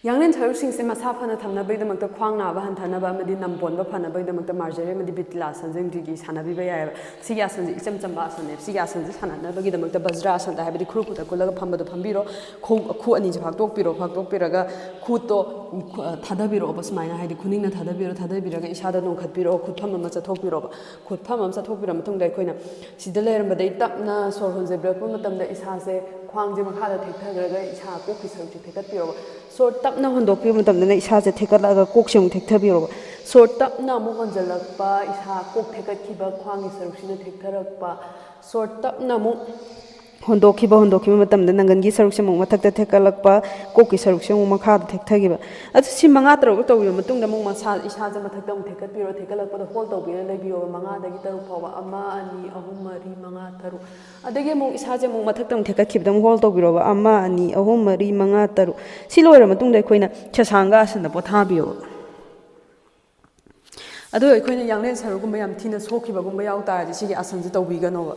ꯌꯥꯡꯂꯦꯟ ꯁꯔꯨꯛꯁꯤꯡꯁꯦ ꯃꯁꯥ ꯐꯅ ꯊꯝꯅꯕꯒꯤꯗꯃꯛꯇ ꯈ꯭ꯋꯥꯡ ꯅꯥꯕ ꯍꯟꯊꯅꯕ ꯑꯃꯗꯤ ꯅꯝꯕꯣꯟꯕ ꯐꯅꯕꯒꯤꯗꯃꯛꯇ ꯃꯥꯔꯖꯔꯤ ꯑꯃꯗꯤ ꯕꯤꯇꯤꯂꯥꯁꯟꯁꯤꯡꯁꯤꯒꯤ ꯁꯥꯟꯅꯕꯤꯕ ꯌꯥꯏꯑꯕ ꯁꯤꯒꯤ ꯑꯁꯟꯁꯦ ꯏꯆꯝ ꯆꯝꯕ ꯑꯁꯟꯅꯦꯕ ꯁꯤꯒꯤ ꯑꯁꯟꯁꯦ ꯁꯥꯟꯅꯅꯕꯒꯤꯗꯃꯛꯇ ꯕꯖ꯭ꯔꯥꯁꯟꯗ ꯍꯥꯏꯕꯗꯤ ꯈꯨꯔꯨ ꯈꯨꯠꯇ ꯀꯨꯜꯂꯒ ꯐꯝꯕꯗꯣ ꯐꯝꯕꯤꯔꯣ ꯈꯨ ꯑꯅꯤꯁꯦ ꯐꯥꯛꯇꯣꯛꯄꯤꯔꯒ ꯈꯨꯠꯇꯣ ꯊꯥꯗꯕꯤꯔꯛꯑꯣꯕ ꯁꯨꯃꯥꯏꯅ ꯍꯥꯏꯗꯤ ꯈꯨꯅꯤꯡꯅ ꯊꯥꯗꯕꯤꯔꯒ ꯏꯁꯥꯗ ꯅꯣꯟꯈꯠꯄꯤꯔꯛꯑꯣ ꯈꯨꯠꯐꯝ ꯑꯃ ꯆꯠꯊꯣꯛꯄꯤꯔꯣꯕ ꯈꯨꯠꯐꯝ ꯑꯃ ꯆꯠꯊꯣꯛꯄꯤꯔ ꯃꯇꯨꯡꯗ ꯑꯩꯈꯣꯏꯅ ꯁꯤꯗ ꯂꯩꯔꯝꯕꯗꯒꯤ ꯇꯞꯅ ꯁꯣꯔ ꯍꯣꯟꯖꯕꯤꯔꯛꯄ ꯃꯇꯝꯗ ꯏꯁꯥꯁꯦ ꯈ꯭ꯋꯥꯡꯁꯦ ꯃꯈꯥꯗ ꯊꯦꯛꯊꯈ꯭ꯔꯒ ꯏꯁꯥ ꯀꯣꯛꯀꯤ ꯁꯔꯨꯛꯁꯦ ꯊꯦꯛꯀꯠꯄꯤꯔꯣꯕ ꯁꯣꯔ ꯇꯞꯅ ꯍꯣꯟꯗꯣꯛꯄꯤꯕ ꯃꯇꯝꯗꯅ ꯏꯁꯥꯁꯦ ꯊꯦꯛꯀꯠꯂꯛꯑꯒ ꯀꯣꯛꯁꯦ ꯑꯃꯨꯛ ꯊꯦꯛꯊꯕꯤꯔꯣꯕ ꯁꯣꯔ ꯇꯞꯅ ꯑꯃꯨꯛ ꯍꯣꯟꯖꯜꯂꯛꯄ ꯏꯁꯥ ꯀꯣꯛ ꯊꯦꯛꯀꯠꯈꯤꯕ ꯈ꯭ꯋꯥꯡꯒꯤ ꯁꯔꯨꯛꯁꯤꯅ ꯊꯦꯛꯊꯔꯛꯄ ꯁꯣꯔ ꯇꯞꯅ ꯑꯃꯨꯛ ꯍꯣꯟꯗꯣꯛꯈꯤꯕ ꯃꯇꯝꯗ ꯅꯪꯒꯟꯒꯤ ꯁꯔꯨꯛꯁꯦ ꯑꯃꯨꯛ ꯃꯊꯛꯇ ꯊꯦꯛꯀꯠꯂꯛꯄ ꯀꯣꯛꯀꯤ ꯁꯔꯨꯛꯁꯦ ꯑꯃꯨꯛ ꯃꯈꯥꯗ ꯊꯦꯛꯊꯈꯤꯕ ꯑꯗꯨ ꯁꯤ 5 ꯇꯧꯕꯤꯕ ꯃꯇꯨꯡꯗ ꯑꯃꯨꯛ ꯏꯁꯥꯁꯦ ꯃꯊꯛꯇ ꯑꯃꯨꯛ ꯊꯦꯛꯀꯠꯄꯤꯔꯣ ꯊꯦꯛꯀꯠꯂꯛꯄꯗ ꯍꯣꯜ ꯇꯧꯕꯤꯔ ꯂꯩꯕꯤꯌꯣꯕ 5ꯗꯒꯤ 6 ꯐꯥꯎꯕ 1 2 3 4 5 6 ꯑꯗꯒꯤ ꯑꯃꯨꯛ ꯏꯁꯥꯁꯦ ꯑꯃꯨꯛ ꯃꯊꯛꯇ ꯑꯃꯨꯛ ꯊꯦꯛꯀꯠꯈꯤꯕꯗ ꯑꯃꯨꯛ ꯍꯣꯜ ꯇꯧꯕꯤꯔꯣꯕ 1 2 3 4 5 6 ꯁꯤ ꯂꯣꯏꯔ ꯃꯇꯨꯡꯗ ꯑꯩꯈꯣꯏꯅ ꯁꯁꯥꯡꯒ ꯑꯁꯟꯗ ꯄꯣꯊꯥꯕꯤꯌꯣꯕ ꯑꯗꯣ ꯑꯩꯈꯣꯏꯅ ꯌꯥꯡꯂꯦꯟ ꯁꯔꯨꯒꯨꯝꯕ ꯌꯥꯝ ꯊꯤꯅ ꯁꯣꯛꯈꯤꯕꯒꯨꯝꯕ ꯌꯥꯎ ꯇꯥꯔꯗꯤ ꯁꯤꯒꯤ ꯑꯁꯟꯁꯦ ꯇꯧꯕꯤꯒꯅꯣꯕ